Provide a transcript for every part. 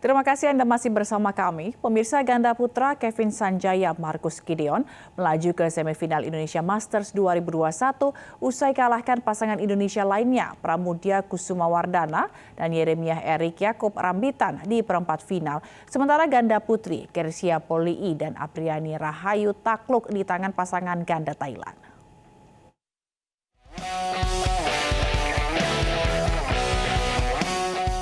Terima kasih Anda masih bersama kami. Pemirsa ganda putra Kevin Sanjaya Marcus Gideon melaju ke semifinal Indonesia Masters 2021 usai kalahkan pasangan Indonesia lainnya Pramudia Kusumawardana dan Yeremiah Erik Yaakob Rambitan di perempat final. Sementara ganda putri Kersia Polii dan Apriani Rahayu takluk di tangan pasangan ganda Thailand.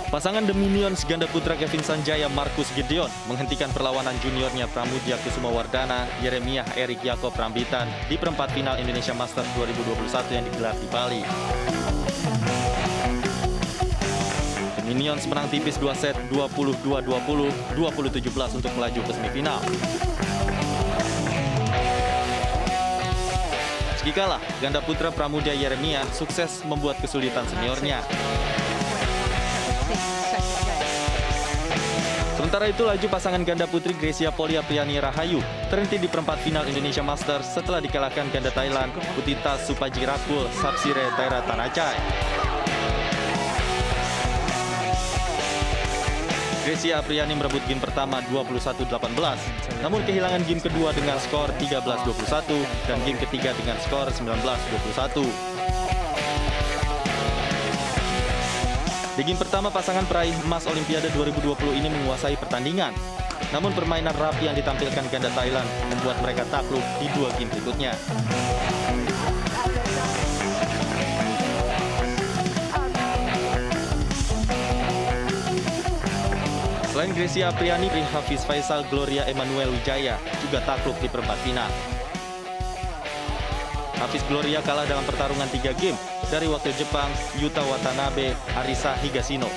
Pasangan The Minions ganda putra Kevin Sanjaya Marcus Gideon menghentikan perlawanan juniornya Pramudia Kusumawardana, Yeremiah Erik Yaakob Rambitan di perempat final Indonesia Masters 2021 yang digelar di Bali. The Minions menang tipis 2 set 22-20, 20-17 untuk melaju ke semifinal. Meski kalah, ganda putra Pramudia Yeremiah sukses membuat kesulitan seniornya. Sementara itu, laju pasangan ganda putri Kersia Polii Apriani Rahayu terhenti di perempat final Indonesia Masters setelah dikalahkan ganda Thailand Putita Supajirakul Sapsire Taira Tanachai. Kersia Apriani merebut game pertama 21-18, namun kehilangan game kedua dengan skor 13-21 dan game ketiga dengan skor 19-21. Di game pertama, pasangan peraih emas Olimpiade 2020 ini menguasai pertandingan. Namun permainan rapi yang ditampilkan ganda Thailand membuat mereka takluk di 2 game berikutnya. Selain Kersia Apriani, Hafiz Faisal Gloria Emmanuel Wijaya juga takluk di perempat final. Hafiz Gloria kalah dalam pertarungan 3 game dari wakil Jepang Yuta Watanabe Arisa Higashino.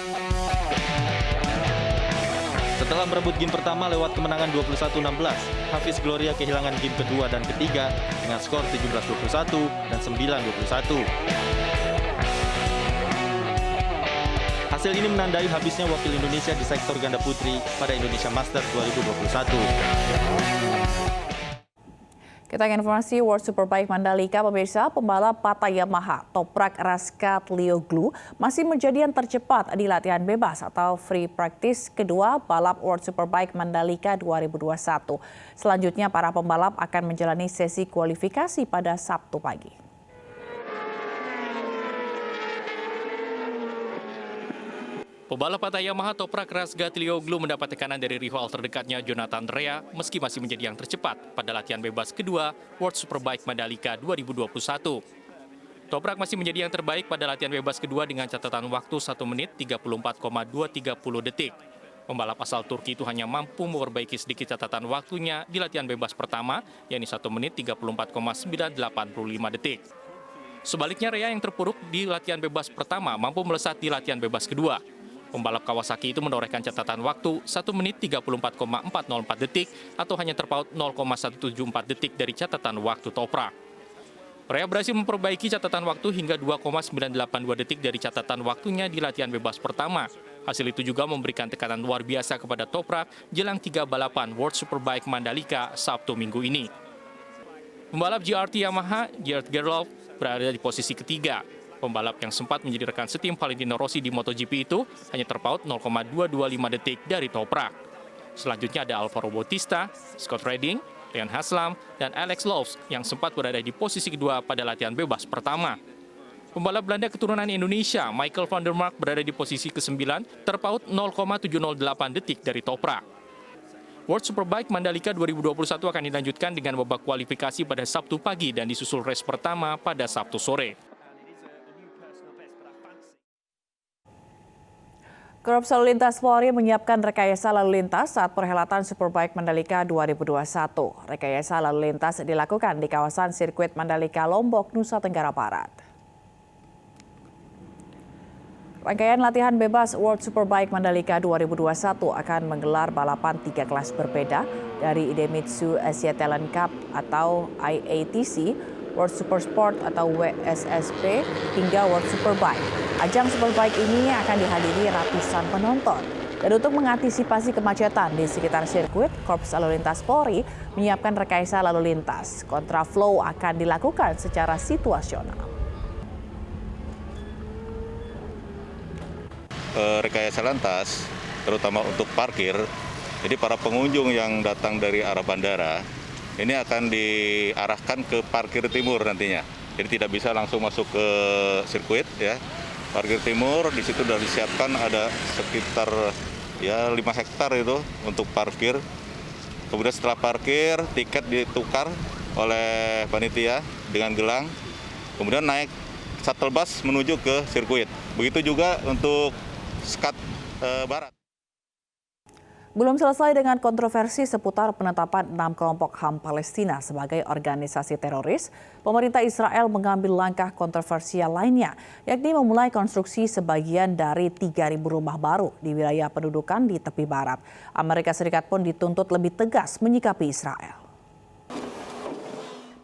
Setelah merebut game pertama lewat kemenangan 21-16, Hafiz Gloria kehilangan game kedua dan ketiga dengan skor 17-21 dan 9-21. Hasil ini menandai habisnya wakil Indonesia di sektor ganda putri pada Indonesia Masters 2021. Kita ke informasi World Superbike Mandalika, pemirsa. Pembalap Pata Yamaha Toprak Razgatlioglu masih menjadi yang tercepat di latihan bebas atau free practice kedua balap World Superbike Mandalika 2021. Selanjutnya para pembalap akan menjalani sesi kualifikasi pada Sabtu pagi. Pembalap Pata Yamaha Toprak Razgatlioglu mendapat tekanan dari rival terdekatnya Jonathan Rea meski masih menjadi yang tercepat pada latihan bebas kedua World Superbike Mandalika 2021. Toprak masih menjadi yang terbaik pada latihan bebas kedua dengan catatan waktu 1 menit 34,230 detik. Pembalap asal Turki itu hanya mampu memperbaiki sedikit catatan waktunya di latihan bebas pertama, yakni 1 menit 34,985 detik. Sebaliknya, Rea yang terpuruk di latihan bebas pertama mampu melesat di latihan bebas kedua. Pembalap Kawasaki itu menorehkan catatan waktu 1 menit 34,404 detik atau hanya terpaut 0,174 detik dari catatan waktu Toprak. Rea berhasil memperbaiki catatan waktu hingga 2,982 detik dari catatan waktunya di latihan bebas pertama. Hasil itu juga memberikan tekanan luar biasa kepada Toprak jelang 3 balapan World Superbike Mandalika Sabtu minggu ini. Pembalap GRT Yamaha, Gerd Gerloff, berada di posisi ketiga. Pembalap yang sempat menjadi rekan setim Valentino Rossi di MotoGP itu hanya terpaut 0,225 detik dari Toprak. Selanjutnya ada Alvaro Bautista, Scott Redding, Leon Haslam, dan Alex Lowes yang sempat berada di posisi kedua pada latihan bebas pertama. Pembalap Belanda keturunan Indonesia, Michael van der Mark, berada di posisi ke-9, terpaut 0,708 detik dari Toprak. World Superbike Mandalika 2021 akan dilanjutkan dengan babak kualifikasi pada Sabtu pagi dan disusul race pertama pada Sabtu sore. Korps Lalu Lintas Polri menyiapkan rekayasa lalu lintas saat perhelatan Superbike Mandalika 2021. Rekayasa lalu lintas dilakukan di kawasan sirkuit Mandalika Lombok, Nusa Tenggara Barat. Rangkaian latihan bebas World Superbike Mandalika 2021 akan menggelar balapan 3 kelas berbeda dari Idemitsu Asia Talent Cup atau IATC, World Super Sport atau WSSP, hingga World Superbike. Ajang Superbike ini akan dihadiri ratusan penonton. Dan untuk mengantisipasi kemacetan di sekitar sirkuit, Korps Lalu Lintas Polri menyiapkan rekayasa lalu lintas. Kontraflow akan dilakukan secara situasional. Rekayasa lantas terutama untuk parkir. Jadi para pengunjung yang datang dari arah bandara ini akan diarahkan ke parkir timur nantinya. Jadi tidak bisa langsung masuk ke sirkuit ya. Parkir timur di situ sudah disiapkan ada sekitar 5 hektar itu untuk parkir. Kemudian setelah parkir, tiket ditukar oleh panitia dengan gelang. Kemudian naik shuttle bus menuju ke sirkuit. Begitu juga untuk Skat Barat. Belum selesai dengan kontroversi seputar penetapan 6 kelompok HAM Palestina sebagai organisasi teroris, pemerintah Israel mengambil langkah kontroversial lainnya, yakni memulai konstruksi sebagian dari 3.000 rumah baru di wilayah pendudukan di tepi barat. Amerika Serikat pun dituntut lebih tegas menyikapi Israel.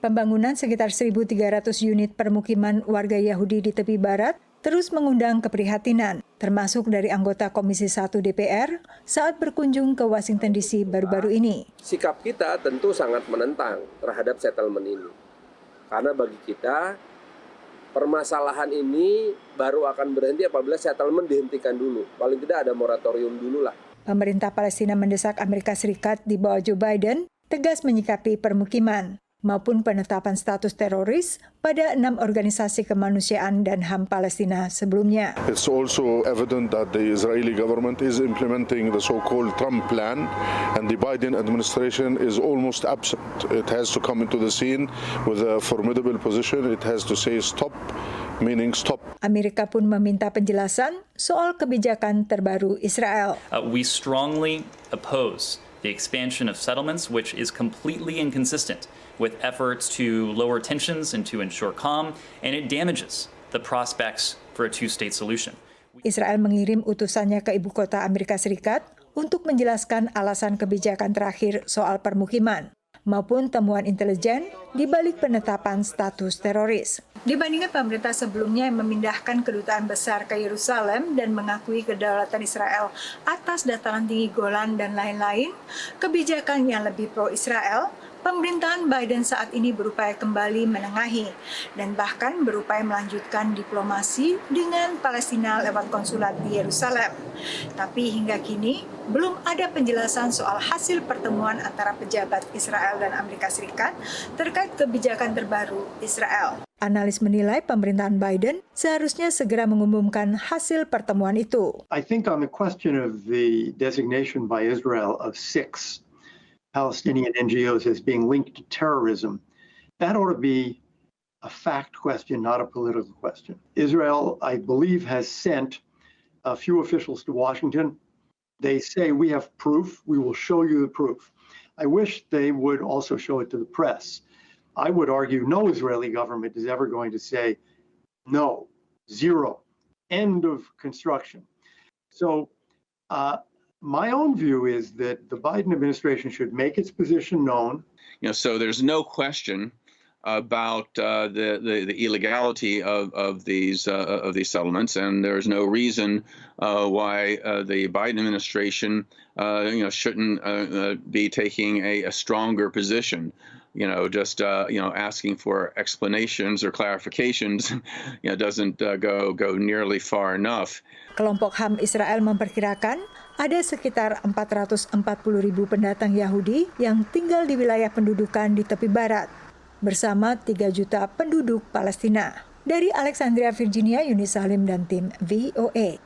Pembangunan sekitar 1.300 unit permukiman warga Yahudi di tepi barat terus mengundang keprihatinan, termasuk dari anggota Komisi 1 DPR saat berkunjung ke Washington DC baru-baru ini. Sikap kita tentu sangat menentang terhadap settlement ini. Karena bagi kita, permasalahan ini baru akan berhenti apabila settlement dihentikan dulu. Paling tidak ada moratorium dulu lah. Pemerintah Palestina mendesak Amerika Serikat di bawah Joe Biden tegas menyikapi permukiman maupun penetapan status teroris pada 6 organisasi kemanusiaan dan HAM Palestina sebelumnya. It's also evident that the Israeli government is implementing the so-called Trump plan, and the Biden administration is almost absent. It has to come into the scene with a formidable position. It has to say stop, meaning stop. Amerika pun meminta penjelasan soal kebijakan terbaru Israel. We strongly oppose the expansion of settlements, which is completely inconsistent with efforts to lower tensions and to ensure calm, and it damages the prospects for a two-state solution. Israel mengirim utusannya ke ibu kota Amerika Serikat untuk menjelaskan alasan kebijakan terakhir soal permukiman maupun temuan intelijen di balik penetapan status teroris. Dibandingkan pemerintah sebelumnya yang memindahkan kedutaan besar ke Yerusalem dan mengakui kedaulatan Israel atas dataran tinggi Golan dan lain-lain, kebijakan yang lebih pro-Israel, pemerintahan Biden saat ini berupaya kembali menengahi dan bahkan berupaya melanjutkan diplomasi dengan Palestina lewat konsulat di Yerusalem. Tapi hingga kini belum ada penjelasan soal hasil pertemuan antara pejabat Israel dan Amerika Serikat terkait kebijakan terbaru Israel. Analis menilai pemerintahan Biden seharusnya segera mengumumkan hasil pertemuan itu. I think on the question of the designation by Israel of 6 Palestinian NGOs as being linked to terrorism, that ought to be a fact question, not a political question. Israel, I believe, has sent a few officials to Washington. They say, we have proof, we will show you the proof. I wish they would also show it to the press. I would argue no Israeli government is ever going to say, no, zero, end of construction. So, my own view is that the Biden administration should make its position known. So there's no question about the illegality of these settlements, and there's no reason why the Biden administration shouldn't be taking a stronger position. Just asking for explanations or clarifications, doesn't go nearly far enough. Kelompok HAM Israel memperkirakan ada sekitar 440.000 pendatang Yahudi yang tinggal di wilayah pendudukan di tepi barat, bersama 3 juta penduduk Palestina. Dari Alexandria, Virginia, Yuni Salim dan tim VOA.